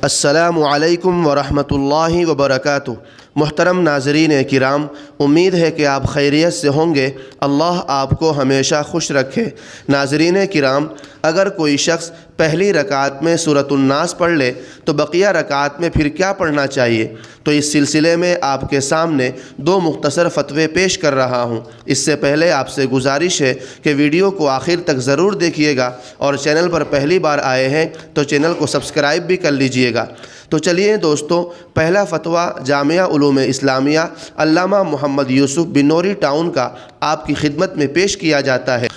السلام علیکم ورحمۃ اللہ وبرکاتہ۔ محترم ناظرین کرام، امید ہے کہ آپ خیریت سے ہوں گے۔ اللہ آپ کو ہمیشہ خوش رکھے۔ ناظرین کرام، اگر کوئی شخص پہلی رکعت میں سورۃ الناس پڑھ لے تو بقیہ رکعت میں پھر کیا پڑھنا چاہیے؟ تو اس سلسلے میں آپ کے سامنے دو مختصر فتوے پیش کر رہا ہوں۔ اس سے پہلے آپ سے گزارش ہے کہ ویڈیو کو آخر تک ضرور دیکھیے گا، اور چینل پر پہلی بار آئے ہیں تو چینل کو سبسکرائب بھی کر لیجئے گا۔ تو چلیے دوستو، پہلا فتویٰ جامعہ علوم اسلامیہ علامہ محمد یوسف بنوری ٹاؤن کا آپ کی خدمت میں پیش کیا جاتا ہے۔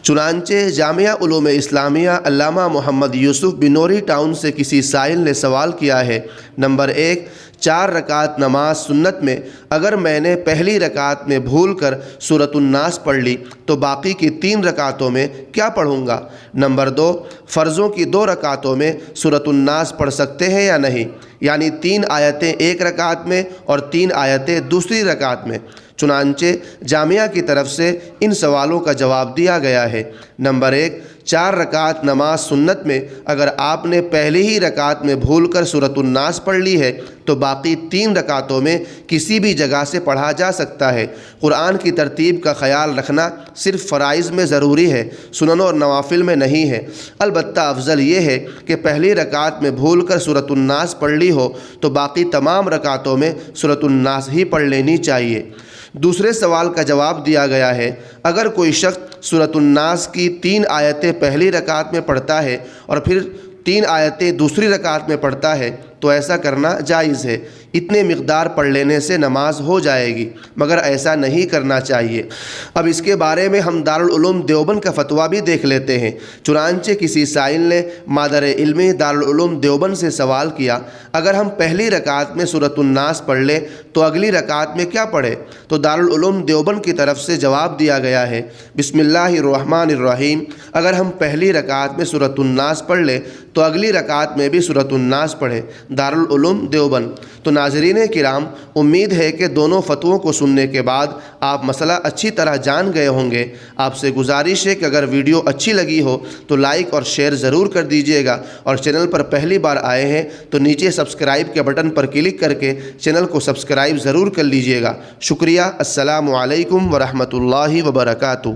چنانچہ جامعہ علوم اسلامیہ علامہ محمد یوسف بنوری ٹاؤن سے کسی سائل نے سوال کیا ہے۔ نمبر 1، 4 رکعت نماز سنت میں اگر میں نے پہلی رکعت میں بھول کر سورۃ الناس پڑھ لی تو باقی کی 3 رکعتوں میں کیا پڑھوں گا؟ نمبر 2، فرضوں کی 2 رکعتوں میں سورۃ الناس پڑھ سکتے ہیں یا نہیں؟ یعنی 3 آیتیں ایک رکعت میں اور 3 آیتیں دوسری رکعت میں۔ چنانچہ جامعہ کی طرف سے ان سوالوں کا جواب دیا گیا ہے۔ نمبر 1، 4 رکعت نماز سنت میں اگر آپ نے پہلی ہی رکعت میں بھول کر سورۃ الناس پڑھ لی ہے تو باقی 3 رکعتوں میں کسی بھی جگہ سے پڑھا جا سکتا ہے۔ قرآن کی ترتیب کا خیال رکھنا صرف فرائض میں ضروری ہے، سنن اور نوافل میں نہیں ہے۔ البتہ افضل یہ ہے کہ پہلی رکعت میں بھول کر سورۃ الناس پڑھ لی ہو تو باقی تمام رکعتوں میں سورۃ الناس ہی پڑھ لینی چاہیے۔ دوسرے سوال کا جواب دیا گیا ہے، اگر کوئی شخص سورۃ الناس کی 3 آیتیں پہلی رکعت میں پڑھتا ہے اور پھر 3 آیتیں دوسری رکعت میں پڑھتا ہے تو ایسا کرنا جائز ہے۔ اتنے مقدار پڑھ لینے سے نماز ہو جائے گی، مگر ایسا نہیں کرنا چاہیے۔ اب اس کے بارے میں ہم دارالعلوم دیوبند کا فتویٰ بھی دیکھ لیتے ہیں۔ چنانچہ کسی سائل نے مادر علمی دارالعلوم دیوبند سے سوال کیا، اگر ہم پہلی رکعت میں سورۃ الناس پڑھ لیں تو اگلی رکعت میں کیا پڑھیں؟ تو دارالعلوم دیوبند کی طرف سے جواب دیا گیا ہے، بسم اللہ الرحمن الرحیم، اگر ہم پہلی رکعت میں سورۃ الناس پڑھ لیں تو اگلی رکعت میں بھی سورۃ الناس پڑھیں۔ دارالعلوم دیوبند۔ تو ناظرین کرام، امید ہے کہ دونوں فتووں کو سننے کے بعد آپ مسئلہ اچھی طرح جان گئے ہوں گے۔ آپ سے گزارش ہے کہ اگر ویڈیو اچھی لگی ہو تو لائک اور شیئر ضرور کر دیجئے گا، اور چینل پر پہلی بار آئے ہیں تو نیچے سبسکرائب کے بٹن پر کلک کر کے چینل کو سبسکرائب ضرور کر لیجئے گا۔ شکریہ۔ السلام علیکم ورحمۃ اللہ وبرکاتہ۔